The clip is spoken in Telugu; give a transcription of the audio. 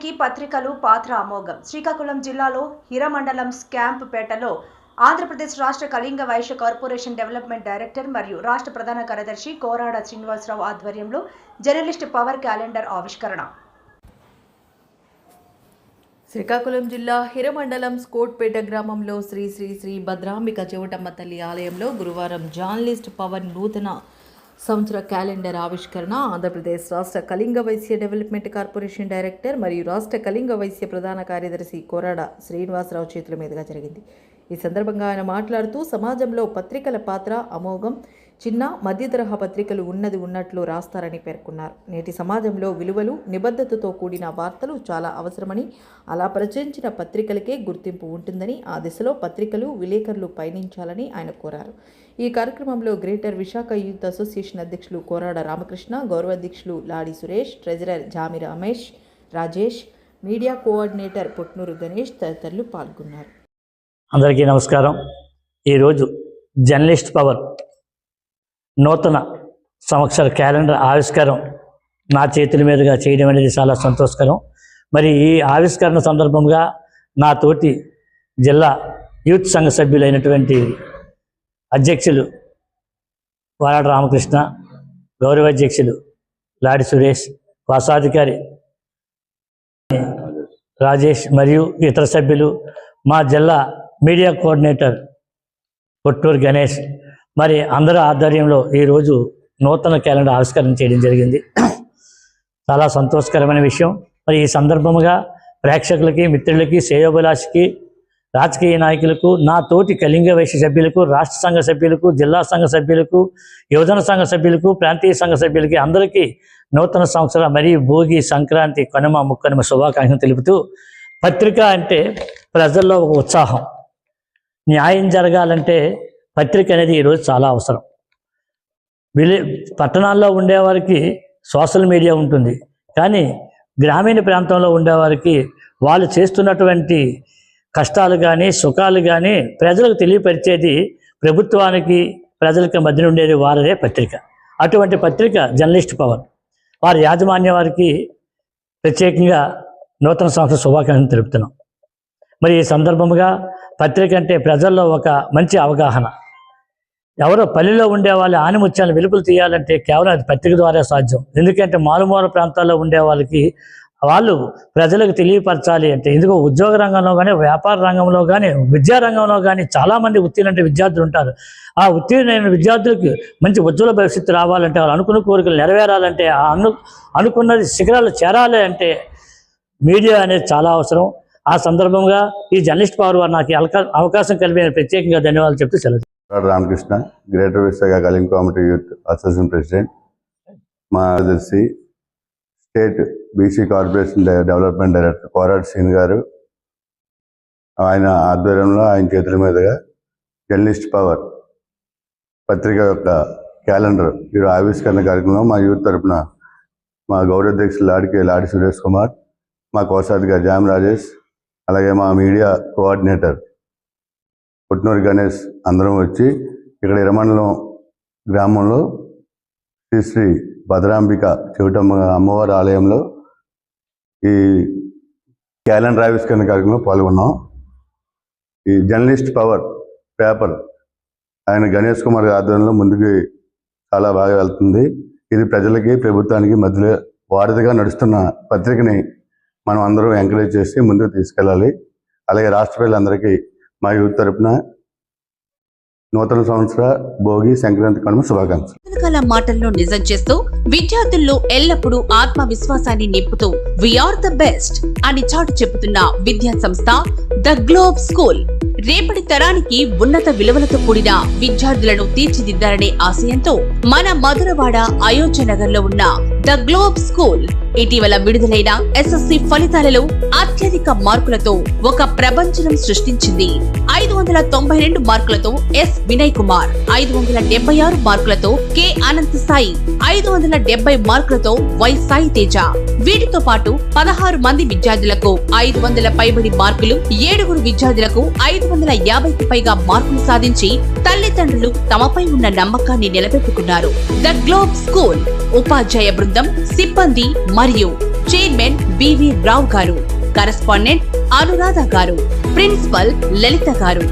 అభివృద్ధికి పత్రికలు పాత్ర అమోఘం. శ్రీకాకుళం జిల్లాలో హిరమండలం క్యాంప్ పేటలో ఆంధ్రప్రదేశ్ రాష్ట్ర Kalinga Vysya corporation development director మరియు రాష్ట్ర ప్రధాన కార్యదర్శి కోరాడ శ్రీనివాసరావు ఆధ్వర్యంలో జర్నలిస్ట్ పవర్ క్యాలెండర్ ఆవిష్కరణ. శ్రీకాకుళం జిల్లా హిరమండలం కోట్పేట గ్రామంలో శ్రీ శ్రీ శ్రీ భద్రాంబిక చెవుటమ్మ తల్లి ఆలయంలో గురువారం జర్నలిస్ట్ పవర్ నూతన సంవత్సర క్యాలెండర్ ఆవిష్కరణ ఆంధ్రప్రదేశ్ రాష్ట్ర Kalinga Vysya development corporation director మరియు రాష్ట్ర కళింగ వైశ్య ప్రధాన కార్యదర్శి కోరాడ శ్రీనివాసరావు చేతుల మీదుగా జరిగింది. ఈ సందర్భంగా ఆయన మాట్లాడుతూ సమాజంలో పత్రికల పాత్ర అమోఘం, చిన్న మధ్య తరహా పత్రికలు ఉన్నట్లు రాస్తారని పేర్కొన్నారు. నేటి సమాజంలో విలువలు, నిబద్ధతతో కూడిన వార్తలు చాలా అవసరమని, అలా ప్రచురించిన పత్రికలకే గుర్తింపు ఉంటుందని, ఆ దిశలో పత్రికలు, విలేకరులు పయనించాలని ఆయన కోరారు. ఈ కార్యక్రమంలో గ్రేటర్ విశాఖ యూత్ అసోసియేషన్ అధ్యక్షులు కోరాడ రామకృష్ణ, గౌరవ అధ్యక్షులు లాడి సురేష్, ట్రెజరర్ జామి రమేష్, రాజేష్, మీడియా కోఆర్డినేటర్ పొట్నూరు గణేష్ తదితరులు పాల్గొన్నారు. అందరికీ నమస్కారం. ఈరోజు జర్నలిస్ట్ పవర్ నూతన సంవత్సర క్యాలెండర్ ఆవిష్కారం నా చేతుల మీదుగా చేయడం అనేది చాలా సంతోషకరం. మరి ఈ ఆవిష్కరణ సందర్భంగా నా తోటి జిల్లా యూత్ సంఘ సభ్యులైనటువంటి అధ్యక్షులు కోరాడ రామకృష్ణ, గౌరవ అధ్యక్షులు లాడి సురేష్, కోశాధికారి రాజేష్ మరియు ఇతర సభ్యులు, మా జిల్లా మీడియా కోఆర్డినేటర్ పొట్టూరు గణేష్, మరి అందరి ఆధ్వర్యంలో ఈరోజు నూతన క్యాలెండర్ ఆవిష్కరణ చేయడం జరిగింది. చాలా సంతోషకరమైన విషయం. మరి ఈ సందర్భంగా ప్రేక్షకులకి, మిత్రులకి, శ్రేయోభిలాషికి, రాజకీయ నాయకులకు, నా తోటి కళింగ వైశ్య సభ్యులకు, రాష్ట్ర సంఘ సభ్యులకు, జిల్లా సంఘ సభ్యులకు, యువజన సంఘ సభ్యులకు, ప్రాంతీయ సంఘ సభ్యులకి అందరికీ నూతన సంవత్సర మరియు భోగి, సంక్రాంతి, కనుమ, ముక్కనుమ శుభాకాంక్షలు తెలుపుతూ, పత్రిక అంటే ప్రజల్లో ఒక ఉత్సాహం. న్యాయం జరగాలంటే పత్రిక అనేది ఈరోజు చాలా అవసరం. పట్టణాల్లో ఉండేవారికి సోషల్ మీడియా ఉంటుంది, కానీ గ్రామీణ ప్రాంతంలో ఉండేవారికి వాళ్ళు చేస్తున్నటువంటి కష్టాలు కానీ, సుఖాలు కానీ ప్రజలకు తెలియపరిచేది ప్రభుత్వానికి, ప్రజలకి మధ్య ఉండేది వారదే పత్రిక. అటువంటి పత్రిక జర్నలిస్ట్ పవర్. వారి యాజమాన్య వారికి ప్రత్యేకంగా నూతన సంవత్సర శుభాకాంక్షలు తెలుపుతున్నాం. మరి ఈ సందర్భంగా పత్రిక అంటే ప్రజల్లో ఒక మంచి అవగాహన. ఎవరో పల్లెలో ఉండే వాళ్ళ ఆనిముత్యాలను వెలుపులు తీయాలంటే కేవలం అది పత్రిక ద్వారా సాధ్యం. ఎందుకంటే మారుమూల ప్రాంతాల్లో ఉండే వాళ్ళకి వాళ్ళు ప్రజలకు తెలియపరచాలి అంటే, ఎందుకో ఉద్యోగ రంగంలో కానీ, వ్యాపార రంగంలో కానీ, విద్యా రంగంలో కానీ చాలామంది ఉత్తీర్ణ విద్యార్థులు ఉంటారు. ఆ ఉత్తీర్ణమైన విద్యార్థులకి మంచి ఉజ్వల భవిష్యత్తు రావాలంటే, వాళ్ళు అనుకున్న కోరికలు నెరవేరాలంటే, అనుకున్నది శిఖరాలు చేరాలి అంటే మీడియా అనేది చాలా అవసరం. ఆ సందర్భంగా ఈ జర్నలిస్ట్ పవర్ వారు నాకు అవకాశం కలిపిన ప్రత్యేకంగా ధన్యవాదాలు చెప్తూ సెలవు. Ramakrishna, greater Visakha Kalinga committee youth association president, మా కార్యదర్శి, state BC corporation development director Korada Srini గారు, ఆయన ఆధ్వర్యంలో, ఆయన చేతుల మీదుగా జర్నలిస్ట్ పవర్ పత్రిక యొక్క క్యాలెండర్ ఈరోజు ఆవిష్కరణ కార్యక్రమంలో మా యూత్ తరఫున మా గౌరవ అధ్యక్షులు లాడి సురేష్ కుమార్, మా కోశాధికారి జామి రాజేష్, అలాగే మా మీడియా కోఆర్డినేటర్ పొట్నూరు గణేష్ అందరం వచ్చి ఇక్కడ హిరమండలం గ్రామంలో శ్రీ శ్రీ భద్రాంబిక చెవుటమ్మ అమ్మవారి ఆలయంలో ఈ క్యాలెండర్ ఆవిష్కరణ కార్యక్రమంలో పాల్గొన్నాం. ఈ జర్నలిస్ట్ పవర్ పేపర్ ఆయన గణేష్ కుమార్ ఆధ్వర్యంలో ముందుకు చాలా బాగా వెళ్తుంది. ఇది ప్రజలకి, ప్రభుత్వానికి మధ్యలో వారధిగా నడుస్తున్న పత్రికని మనం అందరం ఎంకరేజ్ చేసి ముందుకు తీసుకెళ్ళాలి. అలాగే రాష్ట్ర ప్రజలందరికీ మా యూత్ తరపున నూతన సంవత్సర భోగి, సంక్రాంతి, కనుమ శుభాకాంక్షలు. రకరకాల మాటల్లో నిజం చేస్తూ విద్యార్థుల్లో ఎల్లప్పుడూ ఆత్మవిశ్వాసాన్ని నింపుతూ వీఆర్ ద బెస్ట్ అని చాటు చెబుతున్న విద్యా సంస్థ ద గ్లోబ్ స్కూల్. రేపటి తరానికి ఉన్నత విలువలతో కూడిన విద్యార్థులను తీర్చిదిద్దారనే ఆశయంతో మన మధురవాడ అయోధ్య నగర్ లో ఉన్న ద గ్లోబ్ స్కూల్ ఇటీవల విడుదలైన ఎస్ఎస్సి ఫలితాలలో అత్యధిక మార్కులతో ఒక ప్రపంచం సృష్టించింది. 592 మార్కులతో ఎస్ వినయ్ కుమార్, 576 మార్కులతో కె అనంత్ సాయి, 570 మార్కులతో వై సాయి తేజ. వీటితో పాటు 16 మంది విద్యార్థులకు 500 పైబడి మార్కులు, 7 విద్యార్థులకు 550కి పైగా మార్కులు సాధించి తల్లిదండ్రులు తమపై ఉన్న నమ్మకాన్ని నిలబెట్టుకున్నారు. ద గ్లోబ్ స్కూల్ ఉపాధ్యాయ బృందం, సిబ్బంది మరియు చైర్మన్ బివి రావు గారు, కరెస్పాండెంట్ అనురాధ గారు, ప్రిన్సిపల్ లలిత గారు.